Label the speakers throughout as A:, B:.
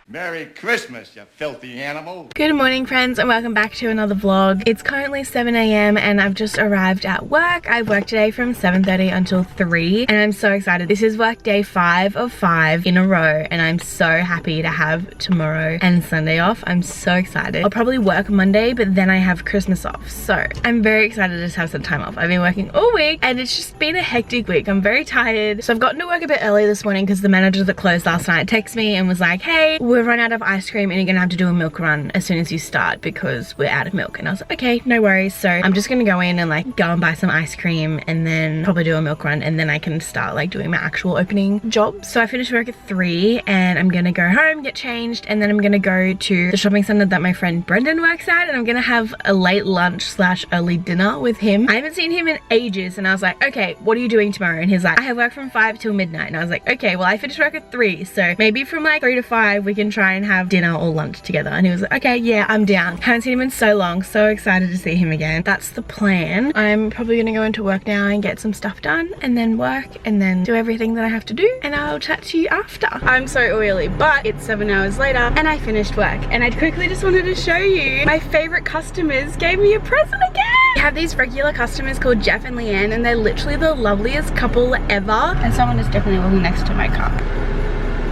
A: Merry Christmas, you filthy animal.
B: Good morning, friends, and welcome back to another vlog. It's currently 7 AM and I've just arrived at work. I've worked today from 7:30 until 3 and I'm so excited. This is work day 5 of 5 in a row and I'm so happy to have tomorrow and Sunday off. I'm so excited. I'll probably work Monday, but then I have Christmas off. So I'm very excited to just have some time off. I've been working all week and it's just been a hectic week. I'm very tired. So I've gotten to work a bit early this morning because the manager that closed last night texted me and was like, hey, we've run out of ice cream and you're gonna have to do a milk run as soon as you start because we're out of milk. And I was like, okay, no worries. So I'm just gonna go in and like go and buy some ice cream and then probably do a milk run and then I can start like doing my actual opening job. So I finished work at 3 and I'm gonna go home, get changed, and then I'm gonna go to the shopping center that my friend Brendan works at and I'm gonna have a late lunch slash early dinner with him. I haven't seen him in ages and I was like, okay, what are you doing tomorrow? And he's like, I have work from 5 till midnight. And I was like, okay, well I finished work at 3, so maybe from like 3 to 5 we can try and have dinner or lunch together. And he was like, okay, yeah, I'm down. Haven't seen him in so long, so excited to see him again. That's the plan. I'm probably gonna go into work now and get some stuff done and then work and then do everything that I have to do, and I'll chat to you after. I'm so oily, but it's 7 hours later and I finished work and I quickly just wanted to show you my favorite customers gave me a present again. I have these regular customers called Jeff and Leanne and they're literally the loveliest couple ever, and someone is definitely walking next to my car.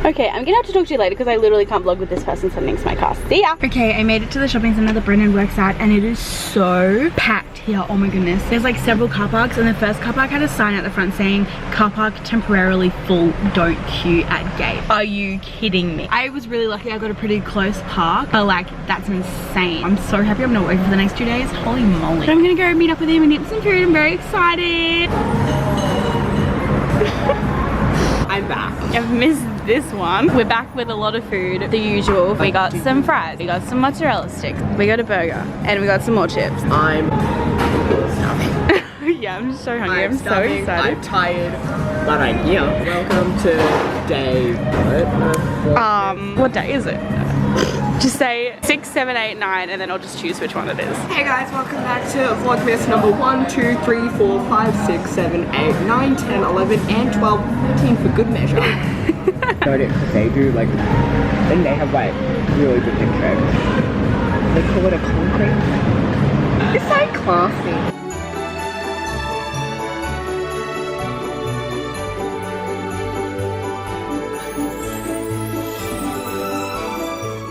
B: Okay, I'm gonna have to talk to you later because I literally can't vlog with this person sitting next to my car. See ya! Okay, I made it to the shopping center that Brendan works at and it is so packed here. Oh my goodness. There's like several car parks and the first car park had a sign at the front saying, car park temporarily full, don't queue at gate. Are you kidding me? I was really lucky I got a pretty close park, but like, that's insane. I'm so happy I'm not working for the next 2 days. Holy moly. But I'm gonna go meet up with him and eat some food. I'm very excited. I'm back. I've missed this one. We're back with a lot of food, the usual. We got some fries, we got some mozzarella sticks, we got a burger, and we got some more chips. I'm starving. Yeah, I'm so hungry. I'm so excited.
C: I'm tired, but I'm here. Welcome to day
B: what day is it? Just say 6, 7, 8, 9 and then I'll just choose which one it is.
C: Hey guys, welcome back to Vlogmas number 1, 2, 3, 4, 5, 6, 7, 8, 9, 10, 11, and 12, 13 for good measure. Got it, because they do like, then they have like really good pictures. They call it a concrete. It's like classy.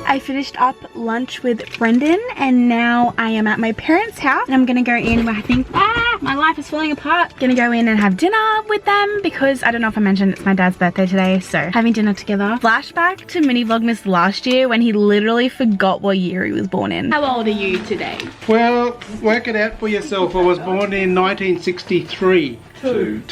B: I finished up lunch with Brendan and now I am at my parents' house and I'm gonna go in where I think, my life is falling apart. Gonna go in and have dinner with them because I don't know if I mentioned it's my dad's birthday today, so having dinner together. Flashback to mini vlogmas last year when he literally forgot what year he was born in. How old are you today?
D: Well, work it out for yourself. I was born in 1963. Two.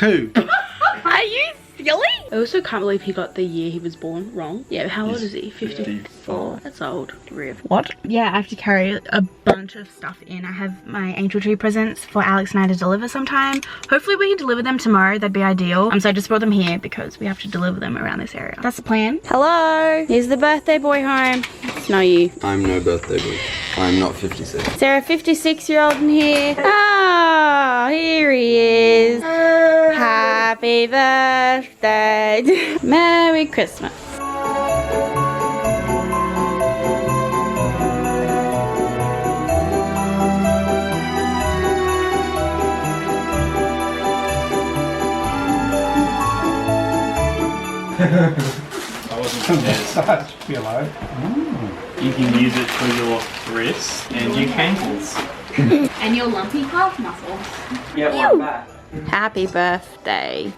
B: Are you silly? I also can't believe he got the year he was born wrong. Yeah, how old is he? 54. That's old. Riv. What? Yeah, I have to carry a bunch of stuff in. I have my angel tree presents for Alex and I to deliver sometime. Hopefully we can deliver them tomorrow. That'd be ideal. So I just brought them here because we have to deliver them around this area. That's the plan. Hello. Here's the birthday boy home. It's not you.
E: I'm no birthday boy. I'm not 56.
B: Is there a 56-year-old in here? Oh, here he is. Happy birthday. Merry Christmas.
D: I wasn't prepared. Feel like.
F: You can use it for your wrists and your ankles.
B: And your lumpy calf muscles.
F: Yeah, one back.
B: Happy birthday.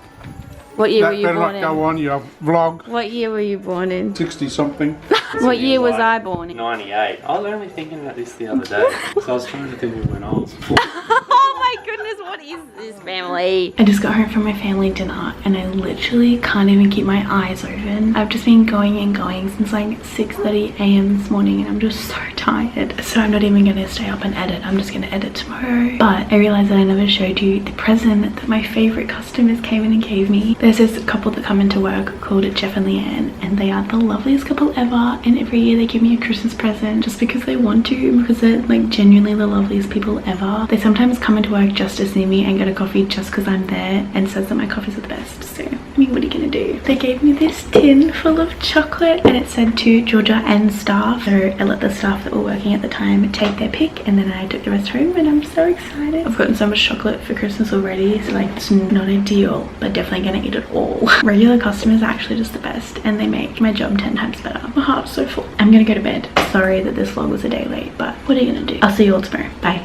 B: What year were you born in?
D: Go on your vlog.
B: What year were you born in?
D: 60 something.
B: What year was I born in?
F: 98. I was only thinking about this the other day. So I was trying to think of when I was.
B: Oh my goodness, what is this, family? I just got home from my family dinner and I literally can't even keep my eyes open. I've just been going and going since like 6:30 AM this morning and I'm just so tired. So I'm not even gonna stay up and edit. I'm just gonna edit tomorrow. But I realized that I never showed you the present that my favorite customers came in and gave me. There's this couple that come into work called Jeff and Leanne and they are the loveliest couple ever, and every year they give me a Christmas present just because they want to, because they're like genuinely the loveliest people ever. They sometimes come into work just to see me and get a coffee just because I'm there, and says that my coffees are the best. So I'm me, what are you gonna do? They gave me this tin full of chocolate and it said to Georgia and staff. So I let the staff that were working at the time take their pick and then I took the rest home and I'm so excited. I've gotten so much chocolate for Christmas already, so like it's not ideal, but definitely gonna eat it all. Regular customers are actually just the best and they make my job 10 times better. My heart's so full. I'm gonna go to bed. Sorry that this vlog was a day late, but what are you gonna do? I'll see you all tomorrow. Bye.